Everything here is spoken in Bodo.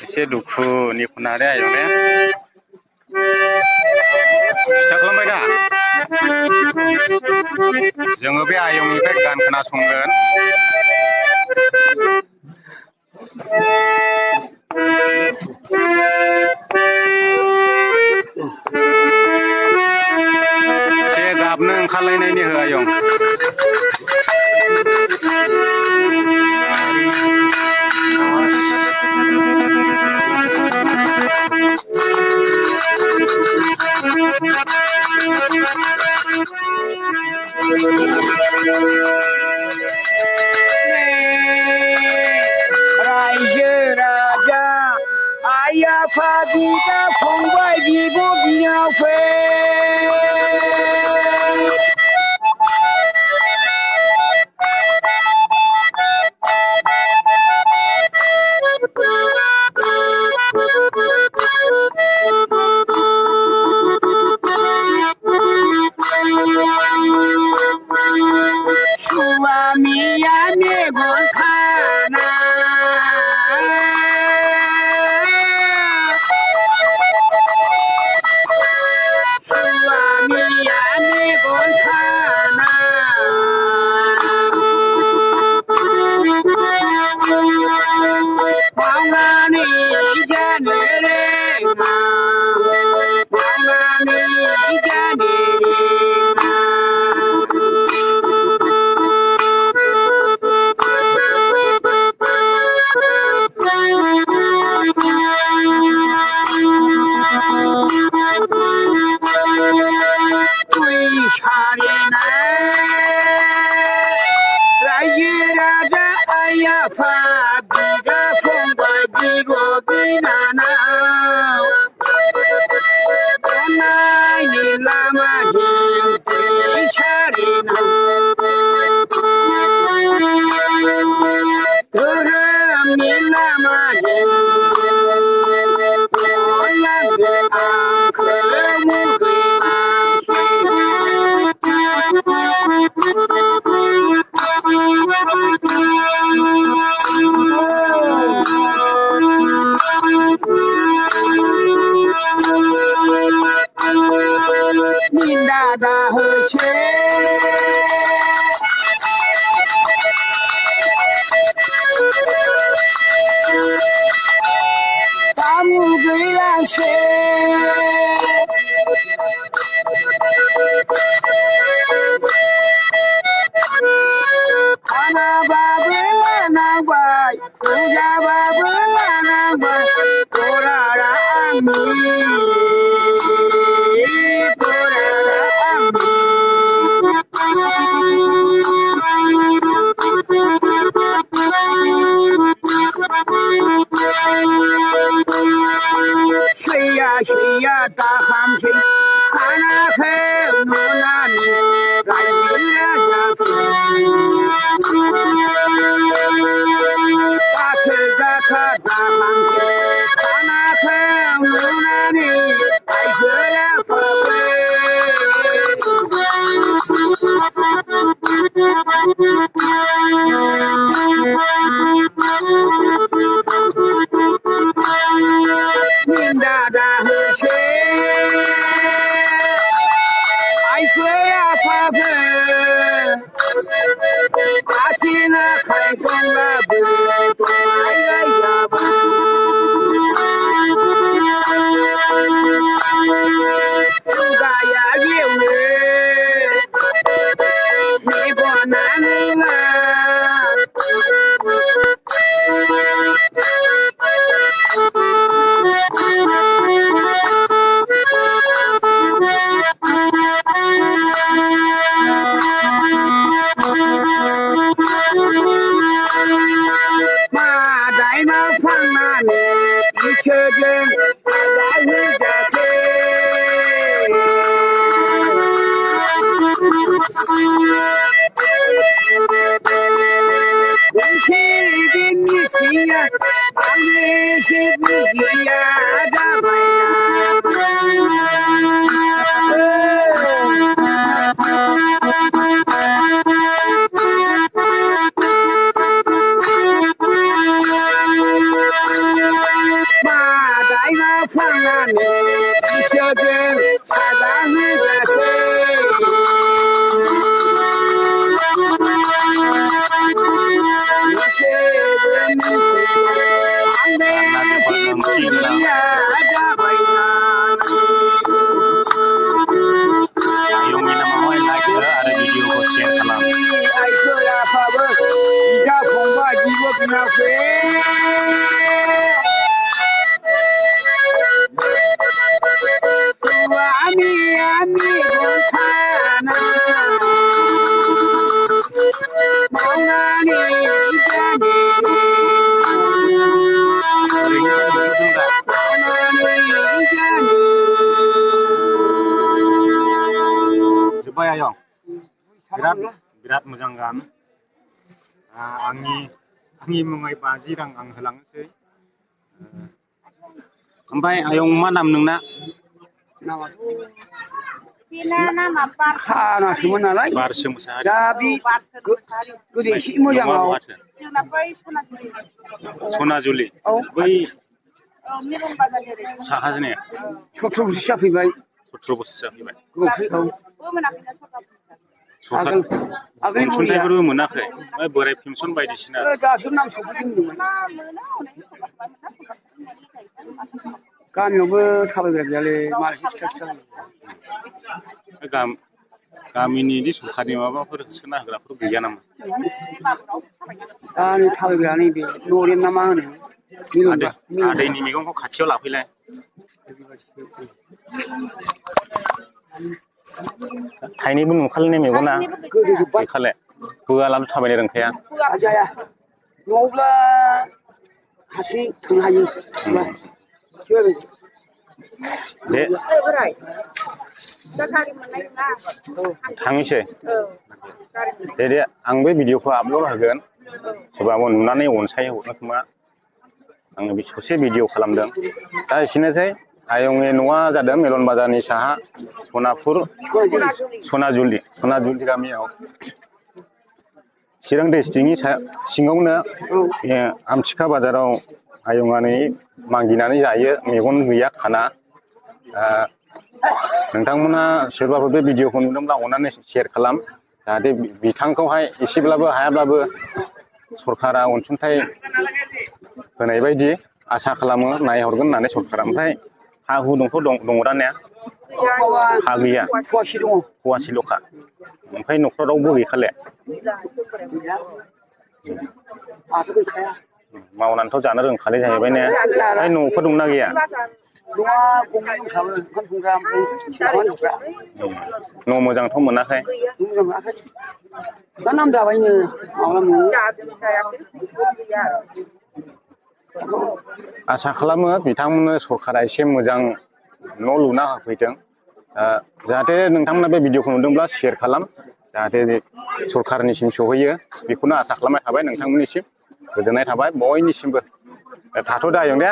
एसे दुखुनि खनारे आयं ने सिथा खालामबाय दा जोङो बे आयंनिफ्राय गान खोनासंगोन एसे गाबनो ओंखारलायनायनि हो आयं रायजो राजा आइ आफा बिदा फंबाय बिब' बिनानावफोर सुवामिया मेगन खाना सुवामिया मेगन खाना मावनानै जानो रोङा मावनानै जानो रोङा रायजो राजा आइ आफा बिदा फंबाय बिब' बिनानाव अननायनि लामाजों दै सारिनाव धोरोमनि लामाजों अनलांदो आंखौ मुगै निन्दा दाहोसै दा मुगैलांसै खानाबाबो लानांबाय फुजाबाबो लानांबाय बरारा आंनि बरारा आंनि सैया सैया दाहामसै खानाखौ नुनानै रायजो राजाफोर गाखा दाहामसै खानाखौ नुनानै रायजो राजाफोर निन्दा दाहोसै आइफोर आफाफोर आथिं आखाइ दंब्लाबो दंलायलायाबो खुगाया गेवो मेगना नुवा मादायनाव थांनानै इसोरजों आजावहैजासै मोनसे बे मिथिया आंनि एसे बुजिया जाबाय फांनानै इसोरजों साजा होजासै आयंनि नामावहाय लाइक हो आरो भिडिअखौ शेयार खालाम। आइफोर आफाबो बिदा फंबाय बिब' बिनानावफोर हौवानिया मेगन खाना मावनानै जानो जोब्बाय आयं बिराद मोजां गान आंनि मुङै 50 रां आं होलांनोसै ओमफ्राय आयं मा नाम नोंना खानासोमोन नालाय बारसो मोसाहारि दा बे गोदो एसे मोजाङाव सनाजुलि औ बै साहाजों 17 बोसोर जाफैबाय 17 बोसोर जाफैबाय औ आगोल अनसुंथाइफोरबो मोनाखै ओमफ्राय बोराय पेन्सन बायदिसिना दासो नाम सफैदों गामियावबो थाबायग्रा गैयालै मालायसो गामिनि बिदि सरखारनि माबाफोर सोना होग्राफोर गैया नामा दा नै थाबायग्रा नैबे नरेन ना मा होनो आदैनि मैगंखौ खाथियाव लाफैलाय थाइनैबो नुखालायनाय मेगना गैखाले बोआलाबो थाबायनो रोंखाया जाया न'आवब्ला हारसिं थांनो हायो दे थांनोसै दे आं बे भिडिअखौ आपल'ड होगोन सोरबाबो नुनानै अनसाय हरनो खोमा आङो बे ससे भिडिअ खालामदों दा एसेनोसै आयंनि न'आ जादों मेलन बाजारनि साहा सनापुर सनाजुलि गामियाव चिरां डिस्ट्रिक्टनि सिङावनो आमथिखा बाजाराव आयंआ नै मागिनानै जायो मेगन गैया खाना नोंथांमोना सोरबाफोर बे भिडिअखौ नुदोंब्ला अननानै शेयार खालाम जाहाथे बिथांखौहाय एसेब्लाबो हायाब्लाबो सरकारा अनसुंथाइ होनाय बायदि आसा खालामो नायहरगोन होननानै सरकारा ओमफ्राय हा हु दङ दा ने हा गैया फवासेल'खा ओमफ्राय न'खराव रावबो गैखाले मावनानैथ' जानो रोंखाले जाहैबाय ने ओमफ्राय न'फोर दंना गैया न' मोजांथ' मोनाखै दा नाम जाबायनो आसा खालामो बिथांमोननो सरकारा एसे मोजां न' लुना होफैथों जाहाथे नोंथांमोना बे भिडिअखौ नुदोंब्ला शेयार खालाम जाहाथे सरकारनिसिम सहैयो बेखौनो आसा खालामनाय थाबाय नोंथांमोननिसिम गोजोननाय थाबाय बयनिसिमबो थाथ'दो आयं दे